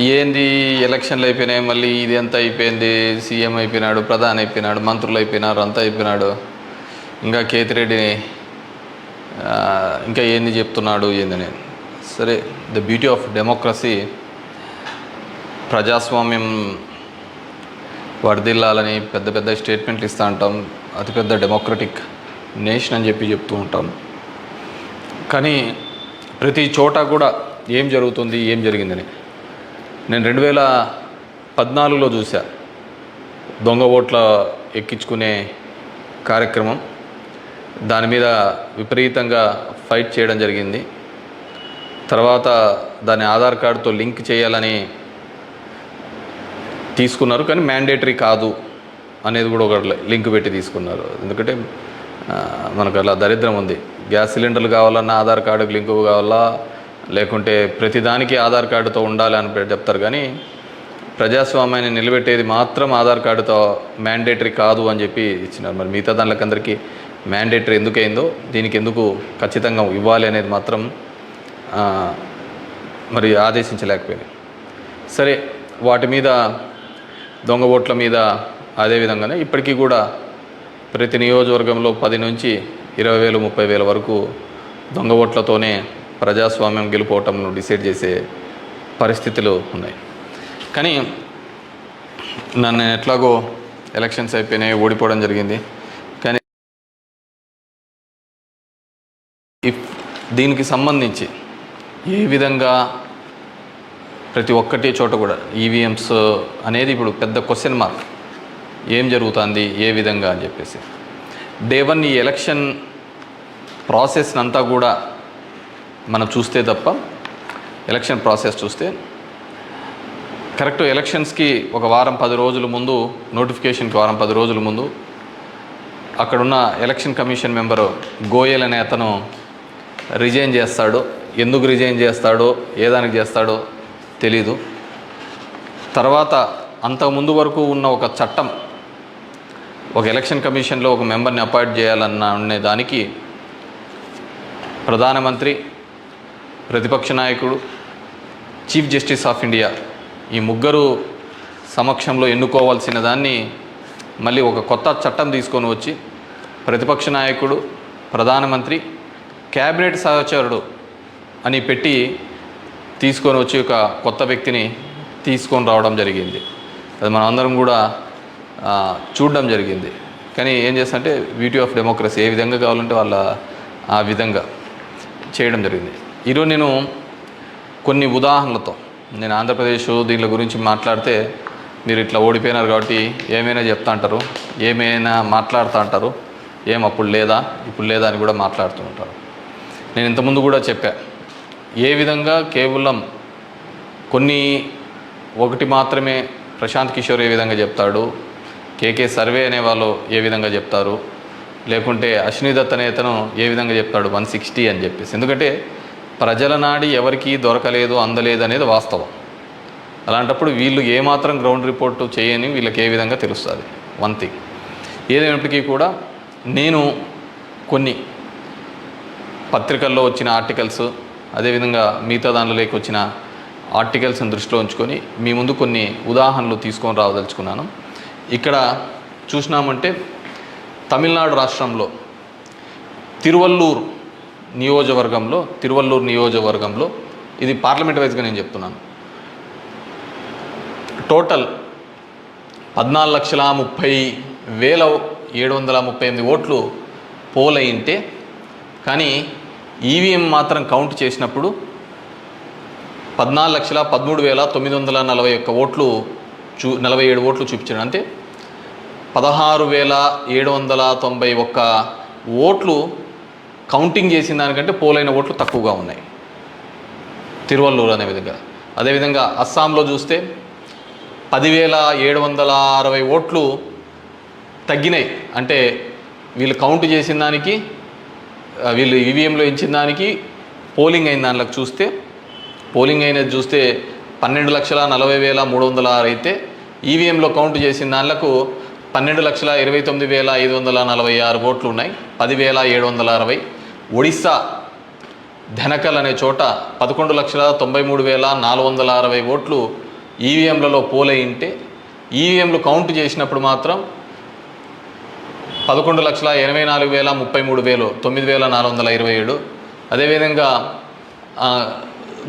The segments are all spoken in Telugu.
ఏంది ఎలక్షన్లు అయిపోయినాయి, మళ్ళీ ఇది ఎంత అయిపోయింది, సీఎం అయిపోయినాడు, ప్రధాని అయిపోయినాడు, మంత్రులు అయిపోయినారు, అంతా అయిపోయినాడు, ఇంకా కేతిరెడ్డిని ఇంకా ఏంది చెప్తున్నాడు ఏందని. సరే, ద బ్యూటీ ఆఫ్ డెమోక్రసీ, ప్రజాస్వామ్యం వర్ధిల్లాలని పెద్ద పెద్ద స్టేట్మెంట్లు ఇస్తూ ఉంటాం, అతిపెద్ద డెమోక్రటిక్ నేషన్ అని చెప్పి చెప్తూ ఉంటాం. కానీ ప్రతి చోట కూడా ఏం జరుగుతుంది, ఏం జరిగిందని నేను 2014లో చూసా. దొంగ ఓట్ల ఎక్కించుకునే కార్యక్రమం, దాని మీద విపరీతంగా ఫైట్ చేయడం జరిగింది. తర్వాత దాన్ని ఆధార్ కార్డుతో లింక్ చేయాలని తీసుకున్నారు, కానీ మ్యాండేటరీ కాదు అనేది కూడా ఒక లింక్ పెట్టి తీసుకున్నారు. ఎందుకంటే మనకు అలా దరిద్రం ఉంది. గ్యాస్ సిలిండర్లు కావాలన్నా ఆధార్ కార్డుకి లింకు కావాలా, లేకుంటే ప్రతిదానికి ఆధార్ కార్డుతో ఉండాలి అని చెప్తారు. కానీ ప్రజాస్వామ్యాన్ని నిలబెట్టేది మాత్రం ఆధార్ కార్డుతో మ్యాండేటరీ కాదు అని చెప్పి ఇచ్చినారు. మరి మిగతా దానికందరికీ మ్యాండేటరీ ఎందుకైందో, దీనికి ఎందుకు ఖచ్చితంగా ఇవ్వాలి అనేది మాత్రం మరి ఆదేశించలేకపోయింది. సరే, వాటి మీద దొంగ ఓట్ల మీద అదేవిధంగానే ఇప్పటికీ కూడా ప్రతి నియోజకవర్గంలో 10 నుంచి 20,000 30,000 వరకు దొంగ ఓట్లతోనే ప్రజాస్వామ్యం గెలుపోవటంను డిసైడ్ చేసే పరిస్థితులు ఉన్నాయి. కానీ నన్ను ఎట్లాగో ఎలక్షన్స్ అయిపోయినాయి, ఓడిపోవడం జరిగింది. కానీ దీనికి సంబంధించి ఏ విధంగా ప్రతి ఒక్కటి చోట కూడా ఈవీఎంస్ అనేది ఇప్పుడు పెద్ద క్వశ్చన్ మార్క్. ఏం జరుగుతుంది, ఏ విధంగా అని చెప్పేసి డే 1 ఈ ఎలక్షన్ ప్రాసెస్ అంతా కూడా మనం చూస్తే తప్ప, ఎలక్షన్ ప్రాసెస్ చూస్తే కరెక్ట్ ఎలక్షన్స్కి ఒక వారం 10 రోజుల ముందు, నోటిఫికేషన్కి వారం 10 రోజుల ముందు అక్కడున్న ఎలక్షన్ కమిషన్ మెంబరు గోయల్ అనే అతను రిజైన్ చేస్తాడు. ఎందుకు రిజైన్ చేస్తాడో, ఏ దానికి చేస్తాడో తెలీదు. తర్వాత అంతకుముందు వరకు ఉన్న ఒక చట్టం, ఒక ఎలక్షన్ కమిషన్లో ఒక మెంబర్ని అపాయింట్ చేయాలన్న దానికి ప్రధానమంత్రి, ప్రతిపక్ష నాయకుడు, చీఫ్ జస్టిస్ ఆఫ్ ఇండియా ఈ ముగ్గురు సమక్షంలో ఎన్నుకోవాల్సిన దాన్ని మళ్ళీ ఒక కొత్త చట్టం తీసుకొని వచ్చి ప్రతిపక్ష నాయకుడు, ప్రధానమంత్రి, క్యాబినెట్ సహచరుడు అని పెట్టి తీసుకొని వచ్చి ఒక కొత్త వ్యక్తిని తీసుకొని రావడం జరిగింది. అది మనం అందరం కూడా చూడడం జరిగింది. కానీ ఏం చేస్తారంటే బ్యూటీ ఆఫ్ డెమోక్రసీ, ఏ విధంగా కావాలంటే వాళ్ళ ఆ విధంగా చేయడం జరిగింది. ఈరోజు నేను కొన్ని ఉదాహరణలతో, నేను ఆంధ్రప్రదేశ్ దీని గురించి మాట్లాడితే మీరు ఇట్లా ఓడిపోయినారు కాబట్టి ఏమైనా చెప్తా అంటారు, ఏమైనా మాట్లాడుతూ అంటారు, ఏం అప్పుడు లేదా ఇప్పుడు లేదా అని కూడా మాట్లాడుతూ ఉంటారు. నేను ఇంతకుముందు కూడా చెప్పా, ఏ విధంగా కేవలం ఒకటి మాత్రమే ప్రశాంత్ కిషోర్ ఏ విధంగా చెప్తాడు, కేకే సర్వే అనేవాళ్ళు ఏ విధంగా చెప్తారు, లేకుంటే అశ్విని దత్ అనే అతను ఏ విధంగా చెప్తాడు 160 అని చెప్పేసి. ఎందుకంటే ప్రజల నాడి ఎవరికి దొరకలేదు, అందలేదు అనేది వాస్తవం. అలాంటప్పుడు వీళ్ళు ఏమాత్రం గ్రౌండ్ రిపోర్టు చేయని వీళ్ళకి ఏ విధంగా తెలుస్తుంది. వన్ థింగ్ ఏదైనప్పటికీ కూడా నేను కొన్ని పత్రికల్లో వచ్చిన ఆర్టికల్స్, అదేవిధంగా మిగతా దానిలోకి వచ్చిన ఆర్టికల్స్ని దృష్టిలో ఉంచుకొని మీ ముందు కొన్ని ఉదాహరణలు తీసుకొని రావదలుచుకున్నాను. ఇక్కడ చూసినామంటే తమిళనాడు రాష్ట్రంలో తిరువల్లూరు నియోజకవర్గంలో ఇది పార్లమెంట్ వైజ్గా నేను చెప్తున్నాను, టోటల్ 14,30,738 ఓట్లు పోల్ అయింటే, కానీ ఈవీఎం మాత్రం కౌంట్ చేసినప్పుడు 14,13,941 ఓట్లు 47 ఓట్లు చూపించాడు. అంటే 16,791 ఓట్లు కౌంటింగ్ చేసిన దానికంటే పోలైన ఓట్లు తక్కువగా ఉన్నాయి తిరువల్లూరు అనే విధంగా. అదేవిధంగా అస్సాంలో చూస్తే 10,760 ఓట్లు తగ్గినాయి. అంటే వీళ్ళు కౌంట్ చేసిన దానికి, వీళ్ళు ఈవీఎంలో ఇచ్చిన దానికి పోలింగ్ అయిన దానిలోకి చూస్తే, పోలింగ్ అయినది చూస్తే 12,40,306 అయితే ఈవీఎంలో కౌంట్ చేసిన దానిలకు 12,29,546 ఓట్లు ఉన్నాయి, 10,760. ఒడిస్సా ధనకల్ అనే చోట 11,93,460 ఓట్లు ఈవీఎంలలో పోలై ఉంటే ఈవీఎంలు కౌంట్ చేసినప్పుడు మాత్రం 11,84,033 9,427. అదేవిధంగా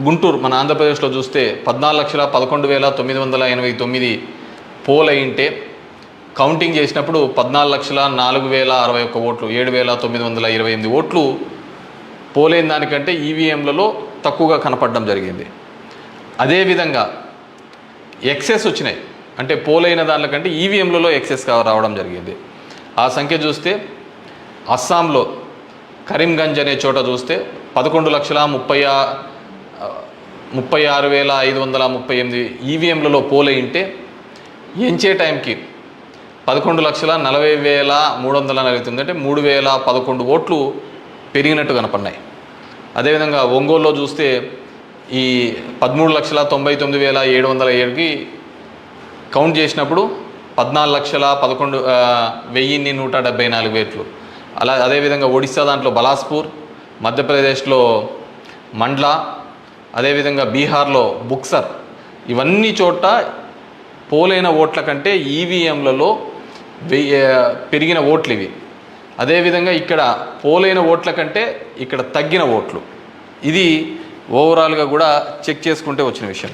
గుంటూరు మన ఆంధ్రప్రదేశ్లో చూస్తే 14,11,989 పోల్ అయింటే కౌంటింగ్ చేసినప్పుడు 14,04,061 ఓట్లు 7,928 ఓట్లు పోలైన దానికంటే ఈవీఎంలలో తక్కువగా కనపడడం జరిగింది. అదేవిధంగా ఎక్సెస్ వచ్చినాయి, అంటే పోలైన దానికంటే ఈవీఎంలలో ఎక్సెస్ రావడం జరిగింది. ఆ సంఖ్య చూస్తే అస్సాంలో కరీంగంజ్ అనే చోట చూస్తే 11,36,538 ఈవీఎంలలో పోలైంటే ఎంచే టైంకి 11,40,349 అంటే 3,011 ఓట్లు పెరిగినట్టు కనపడినాయి. అదేవిధంగా ఒంగోలులో చూస్తే ఈ 13,99,707కి కౌంట్ చేసినప్పుడు 14,11,174 ఓట్లు. అదేవిధంగా ఒడిశా దాంట్లో బలాస్పూర్, మధ్యప్రదేశ్లో మండ్లా, అదేవిధంగా బీహార్లో బుక్సర్, ఇవన్నీ చోట పోలైన ఓట్ల కంటే ఈవీఎంలలో పెరిగిన ఓట్లు ఇవి. అదేవిధంగా ఇక్కడ పోలైన ఓట్ల కంటే ఇక్కడ తగ్గిన ఓట్లు. ఇది ఓవరాల్గా కూడా చెక్ చేసుకుంటే వచ్చిన విషయం.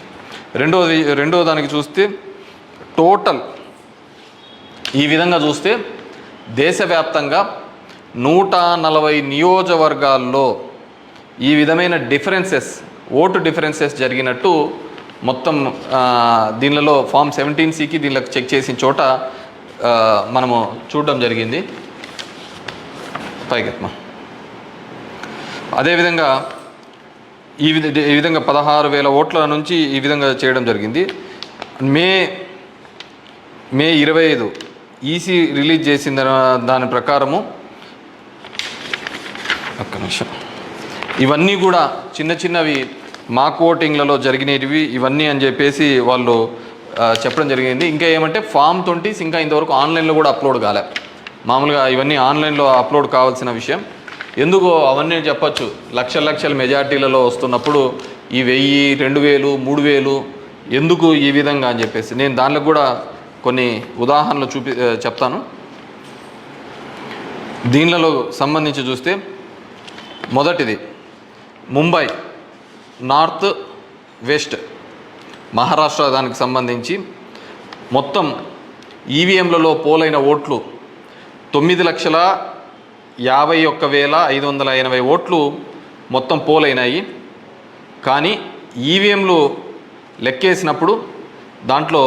రెండో దానికి చూస్తే టోటల్ ఈ విధంగా చూస్తే దేశవ్యాప్తంగా 140 నియోజకవర్గాల్లో ఈ విధమైన ఓటు డిఫరెన్సెస్ జరిగినట్టు మొత్తం దీనిలో ఫామ్ 17C దీనిలో చెక్ చేసిన చోట మనము చూడడం జరిగింది. పైకెత్మ అదేవిధంగా ఈ విధంగా 16,000 ఓట్ల నుంచి ఈ విధంగా చేయడం జరిగింది. మే 25 ఈసీ రిలీజ్ చేసిన దాని ప్రకారము ఒక్క నిమిషం, ఇవన్నీ కూడా చిన్నవి మాక్ ఓటింగ్లలో జరిగినవి ఇవన్నీ అని చెప్పేసి వాళ్ళు చెప్పడం జరిగింది. ఇంకా ఏమంటే ఫామ్ 20 ఇంకా ఇంతవరకు ఆన్లైన్లో కూడా అప్లోడ్ కాలే. మామూలుగా ఇవన్నీ ఆన్లైన్లో అప్లోడ్ కావాల్సిన విషయం. ఎందుకో అవన్నీ చెప్పచ్చు, లక్షల మెజార్టీలలో వస్తున్నప్పుడు ఈ 1000, 2000, 3000 ఎందుకు ఈ విధంగా అని చెప్పేసి నేను దాంట్లో కూడా కొన్ని ఉదాహరణలు చెప్తాను. దీనిలో సంబంధించి చూస్తే మొదటిది ముంబై నార్త్ వెస్ట్ మహారాష్ట్ర దానికి సంబంధించి మొత్తం ఈవీఎంలలో పోలైన ఓట్లు 9,51,580 ఓట్లు మొత్తం పోలైనాయి. కానీ ఈవీఎంలు లెక్కేసినప్పుడు దాంట్లో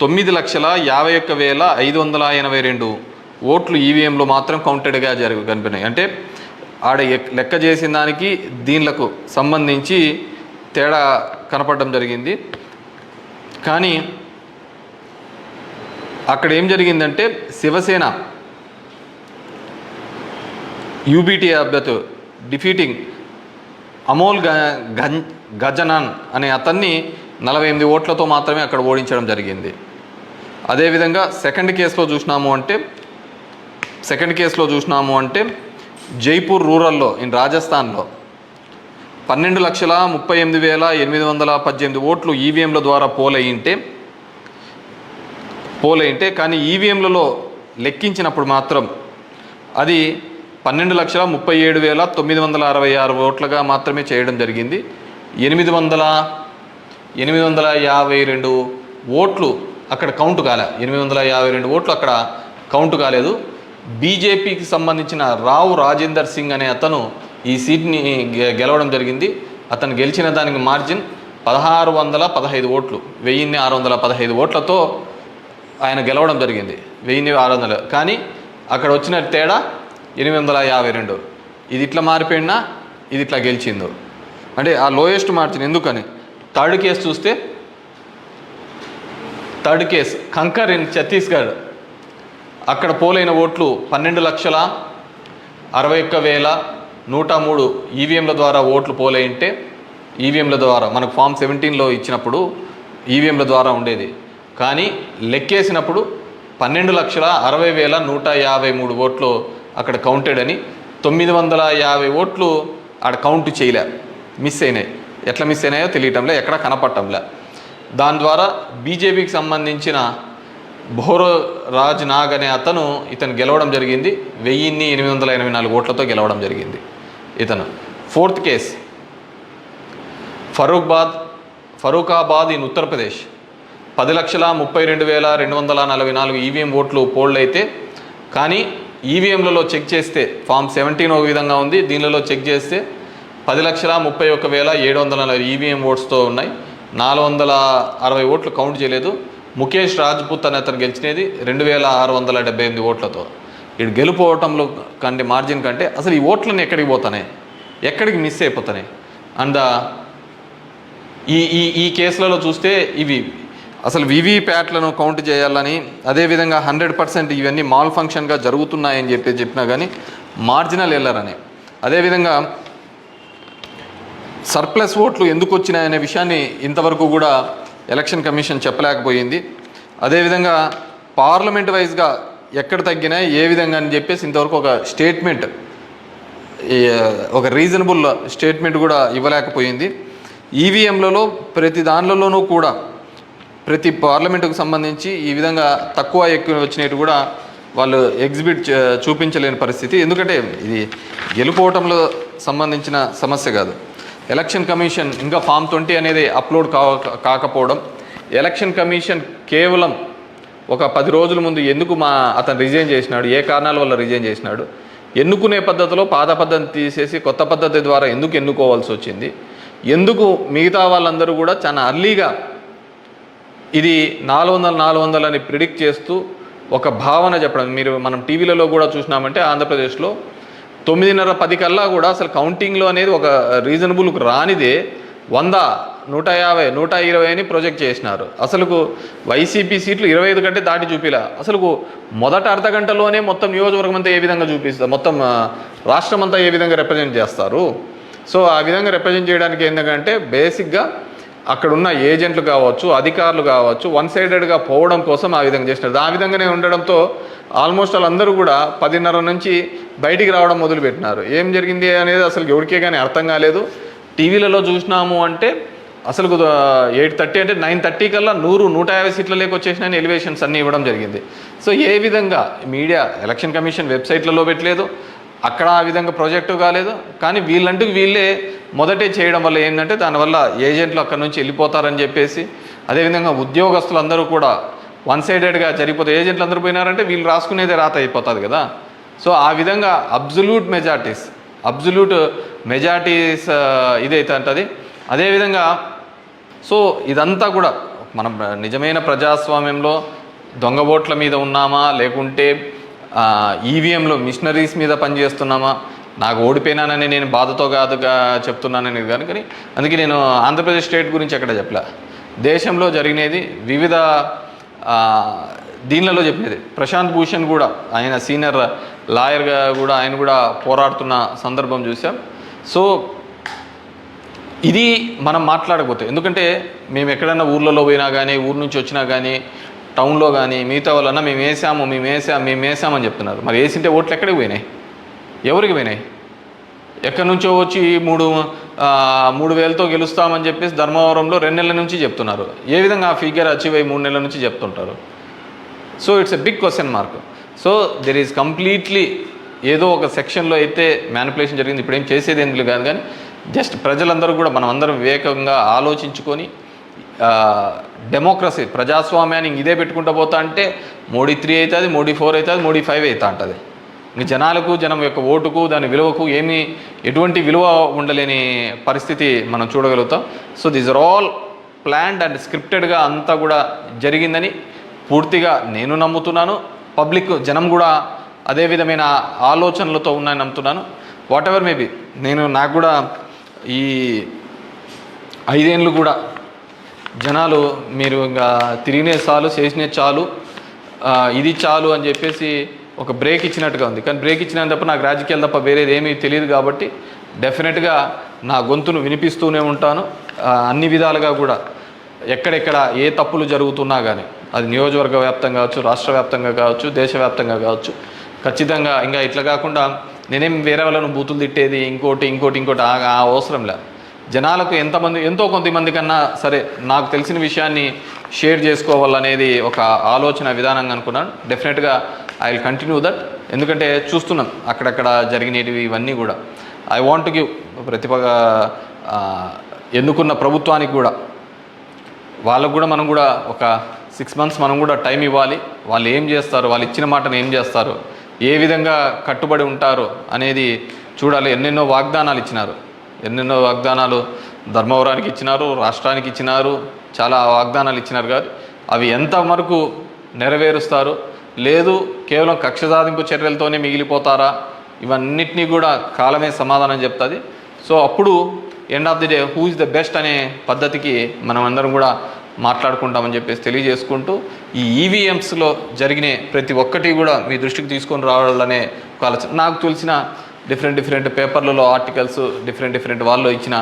9,51,582 ఓట్లు ఈవీఎంలు మాత్రం కౌంటెడ్గా కనిపినాయి. అంటే ఆడ లెక్క చేసిన దానికి దీనిలకు సంబంధించి తేడా కనపడడం జరిగింది. కానీ అక్కడ ఏం జరిగిందంటే శివసేన యూబీటీ అభ్యర్థి డిఫీటింగ్ అమోల్ గజనాన్ అనే అతన్ని 48 ఓట్లతో మాత్రమే అక్కడ ఓడించడం జరిగింది. అదేవిధంగా సెకండ్ కేసులో చూసినాము అంటే జైపూర్ రూరల్లో రాజస్థాన్లో 12,38,818 ఓట్లు ఈవీఎంల ద్వారా పోలైంటే కానీ ఈవీఎంలలో లెక్కించినప్పుడు మాత్రం అది 12,37,966 ఓట్లుగా మాత్రమే చేయడం జరిగింది. 852 ఓట్లు అక్కడ కౌంట్ కాలే. 852 ఓట్లు అక్కడ కౌంట్ కాలేదు. బీజేపీకి సంబంధించిన రావు రాజేందర్ సింగ్ అనే అతను ఈ సీట్ని గెలవడం జరిగింది. అతను గెలిచిన దానికి మార్జిన్ 1,615 ఓట్లు, 1,615 ఓట్లతో ఆయన గెలవడం జరిగింది. 1,600. కానీ అక్కడ వచ్చిన తేడా 852. ఇది ఇట్లా మారిపోయినా ఇది ఇట్లా గెలిచిందో అంటే ఆ లోయెస్ట్ మార్జిన్. ఎందుకని థర్డ్ కేసు కంకర్ ఇన్ ఛత్తీస్గఢ్ అక్కడ పోలైన ఓట్లు 12,61,103 ఈవీఎంల ద్వారా ఓట్లు పోలైంటే ఈవీఎంల ద్వారా మనకు ఫామ్ 17లో ఇచ్చినప్పుడు ఈవీఎంల ద్వారా ఉండేది. కానీ లెక్కేసినప్పుడు 12,60,153 ఓట్లు అక్కడ కౌంటెడ్ అని 950 ఓట్లు ఆడ కౌంట్ చేయలే, మిస్ అయినాయి. ఎట్లా మిస్ అయినాయో తెలియటంలే, ఎక్కడ కనపడటంలే. దాని ద్వారా బీజేపీకి సంబంధించిన భోరరాజ్ నాగ్ అనే ఇతను గెలవడం జరిగింది. 1884 ఓట్లతో గెలవడం జరిగింది ఇతను. Fourth case Farrukhabad in Uttar Pradesh. 10,32,244 EVM ఓట్లు పోల్డ్ అయితే, కానీ ఈవీఎంలలో చెక్ చేస్తే ఫామ్ 17 ఒక విధంగా ఉంది, దీనిలో చెక్ చేస్తే 10,31,740 ఈవీఎం ఓట్స్తో ఉన్నాయి. 460 ఓట్లు కౌంట్ చేయలేదు. ముఖేష్ రాజ్పుత్ అనే అతను గెలిచినది 2,678 ఓట్లతో. ఇటు గెలుపోవటంలో కంటే మార్జిన్ కంటే అసలు ఈ ఓట్లన్నీ ఎక్కడికి పోతున్నాయి, ఎక్కడికి మిస్ అయిపోతున్నాయి. అండ్ ఈ కేసులలో చూస్తే ఇవి అసలు వీవీప్యాట్లను కౌంట్ చేయాలని, అదేవిధంగా 100% ఇవన్నీ మాల్ ఫంక్షన్గా జరుగుతున్నాయని చెప్పినా కానీ మార్జినల్ ఎల్లరని, అదేవిధంగా సర్ప్లస్ ఓట్లు ఎందుకు వచ్చినాయనే విషయాన్ని ఇంతవరకు కూడా ఎలక్షన్ కమిషన్ చెప్పలేకపోయింది. అదేవిధంగా పార్లమెంట్ వైజ్గా ఎక్కడ తగ్గినాయి ఏ విధంగా అని చెప్పేసి ఇంతవరకు ఒక స్టేట్మెంట్, ఒక రీజనబుల్ స్టేట్మెంట్ కూడా ఇవ్వలేకపోయింది. ఈవీఎంలలో ప్రతి దానిలోనూ కూడా ప్రతి పార్లమెంటుకు సంబంధించి ఈ విధంగా తక్కువ ఎక్కువ వచ్చినట్టు కూడా వాళ్ళు చూపించలేని పరిస్థితి. ఎందుకంటే ఇది గెలుపోవటంలో సంబంధించిన సమస్య కాదు. ఎలక్షన్ కమిషన్ ఇంకా ఫామ్ 20 అనేది అప్లోడ్ కాకపోవడం, ఎలక్షన్ కమిషన్ కేవలం ఒక 10 రోజుల ముందు ఎందుకు అతను రిజైన్ చేసినాడు, ఏ కారణాల వల్ల రిజైన్ చేసినాడు, ఎన్నుకునే పద్ధతిలో పాత పద్ధతిని తీసేసి కొత్త పద్ధతి ద్వారా ఎందుకు ఎన్నుకోవాల్సి వచ్చింది, ఎందుకు మిగతా వాళ్ళందరూ కూడా చాలా అర్లీగా ఇది 400 అని ప్రిడిక్ట్ చేస్తూ ఒక భావన చెప్పడం. మనం టీవీలలో కూడా చూసినామంటే ఆంధ్రప్రదేశ్లో 9:30-10 కల్లా కూడా అసలు కౌంటింగ్లో అనేది ఒక రీజనబుల్కి రానిదే 100, 150, 120 అని ప్రొజెక్ట్ చేసినారు. అసలుకు వైసీపీ సీట్లు 25 కంటే దాటి చూపిలా. అసలుకు మొదట అర్ధ గంటలోనే మొత్తం నియోజకవర్గం అంతా ఏ విధంగా చూపిస్తారు, మొత్తం రాష్ట్రం అంతా ఏ విధంగా రిప్రజెంట్ చేస్తారు. సో ఆ విధంగా రిప్రజెంట్ చేయడానికి ఏంటంటే బేసిక్గా అక్కడున్న ఏజెంట్లు కావచ్చు, అధికారులు కావచ్చు, వన్ సైడెడ్గా పోవడం కోసం ఆ విధంగా చేసినారు. ఆ విధంగానే ఉండడంతో ఆల్మోస్ట్ వాళ్ళందరూ కూడా 10:30 నుంచి బయటికి రావడం మొదలుపెట్టినారు. ఏం జరిగింది అనేది అసలు ఎవరికే కానీ అర్థం కాలేదు. టీవీలలో చూసినాము అంటే అసలు 8:30 అంటే 9:30 కల్లా 100-150 సీట్ల లేక వచ్చేసినాయని ఎలివేషన్స్ అన్నీ ఇవ్వడం జరిగింది. సో ఏ విధంగా మీడియా ఎలక్షన్ కమిషన్ వెబ్సైట్లలో పెట్టలేదు, అక్కడ ఆ విధంగా ప్రాజెక్టు కాలేదు. కానీ వీళ్ళే మొదటే చేయడం వల్ల ఏంటంటే దానివల్ల ఏజెంట్లు అక్కడి నుంచి వెళ్ళిపోతారని చెప్పేసి, అదేవిధంగా ఉద్యోగస్తులందరూ కూడా వన్ సైడెడ్గా జరిగిపోతే ఏజెంట్లు అందరూ పోయినారంటే వీళ్ళు రాసుకునేదే రాత అయిపోతుంది కదా. సో ఆ విధంగా అబ్జల్యూట్ మెజార్టీస్ ఇదైతే అంటది. అదేవిధంగా సో ఇదంతా కూడా మనం నిజమైన ప్రజాస్వామ్యంలో దొంగ ఓట్ల మీద ఉన్నామా, లేకుంటే ఈవీఎంలో మిషనరీస్ మీద పనిచేస్తున్నామా, నాకు ఓడిపోయినానని నేను బాధతో కాదుగా చెప్తున్నానని కానీ అందుకే నేను ఆంధ్రప్రదేశ్ స్టేట్ గురించి ఎక్కడ చెప్పలే. దేశంలో జరిగినది వివిధ దీనిలలో చెప్పినది. ప్రశాంత్ భూషణ్ కూడా ఆయన సీనియర్ లాయర్గా కూడా ఆయన కూడా పోరాడుతున్న సందర్భం చూసాం. సో ఇది మనం మాట్లాడకపోతే, ఎందుకంటే మేము ఎక్కడైనా ఊర్లలో పోయినా కానీ, ఊరు నుంచి వచ్చినా కానీ, టౌన్లో కానీ మిగతా వాళ్ళన్నా మేము వేసామని చెప్తున్నారు. మరి వేసింటే ఓట్లు ఎక్కడికి పోయినాయి, ఎవరికి పోయినాయి? ఎక్కడి నుంచో వచ్చి 3,000తో గెలుస్తామని చెప్పేసి ధర్మవరంలో 2 నెలల నుంచి చెప్తున్నారు. ఏ విధంగా ఆ ఫిగర్ అచీవ్ అయ్యి 3 నెలల నుంచి చెప్తుంటారు? So it's a big question mark. So there is completely ఏదో ఒక సెక్షన్లో అయితే మ్యానిపులేషన్ జరిగింది. ఇప్పుడు ఏం చేసేది ఎందుకు కాదు, కానీ జస్ట్ ప్రజలందరూ కూడా మనం అందరం వివేకంగా ఆలోచించుకొని డెమోక్రసీ ప్రజాస్వామ్యాన్ని ఇదే పెట్టుకుంటూ పోతా అంటే మోడీ 3 అవుతుంది, మోడీ 4 అవుతుంది, మోడీ 5 అవుతా ఉంటుంది. ఇంక జనం యొక్క ఓటుకు దాని విలువకు ఎటువంటి విలువ ఉండలేని పరిస్థితి మనం చూడగలుగుతాం. So these are all planned and స్క్రిప్టెడ్గా అంతా కూడా జరిగిందని పూర్తిగా నేను నమ్ముతున్నాను. పబ్లిక్ జనం కూడా అదే విధమైన ఆలోచనలతో ఉన్నాయని నమ్ముతున్నాను. వాట్ ఎవర్ మేబీ నాకు కూడా ఈ 5 ఏళ్ళు కూడా జనాలు మీరు ఇంకా తిరిగినే చాలు, చేసినే చాలు, ఇది చాలు అని చెప్పేసి ఒక బ్రేక్ ఇచ్చినట్టుగా ఉంది. కానీ బ్రేక్ ఇచ్చినా తప్ప నాకు రాజకీయాలు తప్ప వేరేది ఏమీ తెలియదు కాబట్టి డెఫినెట్గా నా గొంతును వినిపిస్తూనే ఉంటాను. అన్ని విధాలుగా కూడా ఎక్కడెక్కడ ఏ తప్పులు జరుగుతున్నా కానీ, అది నియోజకవర్గ వ్యాప్తంగా కావచ్చు, రాష్ట్ర వ్యాప్తంగా కావచ్చు, దేశవ్యాప్తంగా కావచ్చు, ఖచ్చితంగా ఇంకా ఇట్లా కాకుండా నేనేం వేరే వాళ్ళను బూతులు తిట్టేది ఇంకోటి ఆ అవసరం లేదు. జనాలకు ఎంతో కొంతమంది కన్నా సరే నాకు తెలిసిన విషయాన్ని షేర్ చేసుకోవాలనేది ఒక ఆలోచన విధానంగా అనుకున్నాను. డెఫినెట్గా ఐ విల్ కంటిన్యూ దట్. ఎందుకంటే చూస్తున్నాం అక్కడక్కడ జరిగినవి ఇవన్నీ కూడా. ఐ వాంట్ గివ్ ఎన్నుకున్న ప్రభుత్వానికి కూడా వాళ్ళకు కూడా మనం కూడా ఒక 6 months మనం కూడా టైం ఇవ్వాలి. వాళ్ళు ఏం చేస్తారు, వాళ్ళు ఇచ్చిన మాటను ఏం చేస్తారు, ఏ విధంగా కట్టుబడి ఉంటారు అనేది చూడాలి. ఎన్నెన్నో వాగ్దానాలు ధర్మవరానికి ఇచ్చినారు, రాష్ట్రానికి ఇచ్చినారు, చాలా వాగ్దానాలు ఇచ్చినారు. కాదు అవి ఎంతవరకు నెరవేరుస్తారు, లేదు కేవలం కక్ష సాధింపు చర్యలతోనే మిగిలిపోతారా, ఇవన్నిటినీ కూడా కాలమే సమాధానం చెప్తుంది. సో అప్పుడు end of the day who is the best అనే పద్ధతికి మనం అందరం కూడా మాట్లాడుకుంటామని చెప్పేసి తెలియజేసుకుంటూ, ఈ ఈవీఎంస్లో జరిగిన ప్రతి ఒక్కటి కూడా మీ దృష్టికి తీసుకొని రావాలనే ఒక ఆలోచన. నాకు తెలిసిన డిఫరెంట్ పేపర్లలో ఆర్టికల్స్ డిఫరెంట్ వాళ్ళు ఇచ్చిన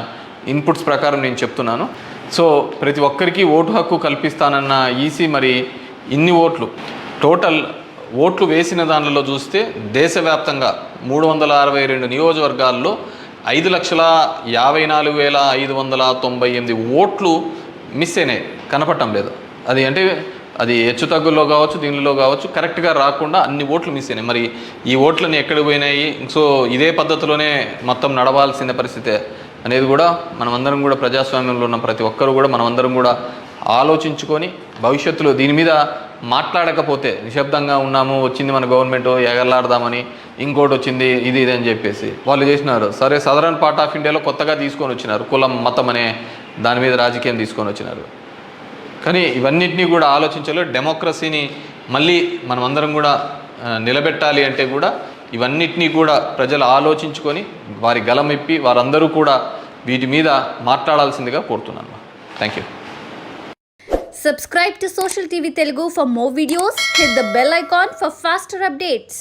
ఇన్పుట్స్ ప్రకారం నేను చెప్తున్నాను. సో ప్రతి ఒక్కరికి ఓటు హక్కు కల్పిస్తానన్న ఈసీ మరి ఇన్ని టోటల్ ఓట్లు వేసిన దానిలో చూస్తే దేశవ్యాప్తంగా 362 నియోజకవర్గాల్లో 5,54,598 ఓట్లు మిస్ అయినాయి, కనపడటం లేదు. అది అంటే అది హెచ్చుతగ్గుల్లో కావచ్చు, దీనిలో కావచ్చు, కరెక్ట్గా రాకుండా అన్ని ఓట్లు మిస్ అయినాయి. మరి ఈ ఓట్లని ఎక్కడికి పోయినాయి? సో ఇదే పద్ధతిలోనే మొత్తం నడవాల్సిన పరిస్థితే అనేది కూడా మనమందరం కూడా ప్రజాస్వామ్యంలో ఉన్న ప్రతి ఒక్కరు కూడా మనమందరం కూడా ఆలోచించుకొని భవిష్యత్తులో దీని మీద మాట్లాడకపోతే నిశ్శబ్దంగా ఉన్నాము, వచ్చింది మన గవర్నమెంట్ ఎగలాడదామని, ఇంకోటి వచ్చింది ఇది అని చెప్పేసి వాళ్ళు చేసినారు. సరే సదరన్ పార్ట్ ఆఫ్ ఇండియాలో కొత్తగా తీసుకొని వచ్చినారు, కులం మతం అనే దాని మీద రాజకీయం తీసుకొని వచ్చినారు. కానీ ఇవన్నిటినీ కూడా ఆలోచించాలి. డెమోక్రసీని మళ్ళీ మనమందరం కూడా నిలబెట్టాలి అంటే కూడా ఇవన్నిటినీ కూడా ప్రజలు ఆలోచించుకొని వారి గలమిప్పి వారందరూ కూడా వీటి మీద మాట్లాడాల్సిందిగా కోరుతున్నాను. Thank you. Subscribe to Social TV Telugu for more videos. Hit the bell icon for faster updates.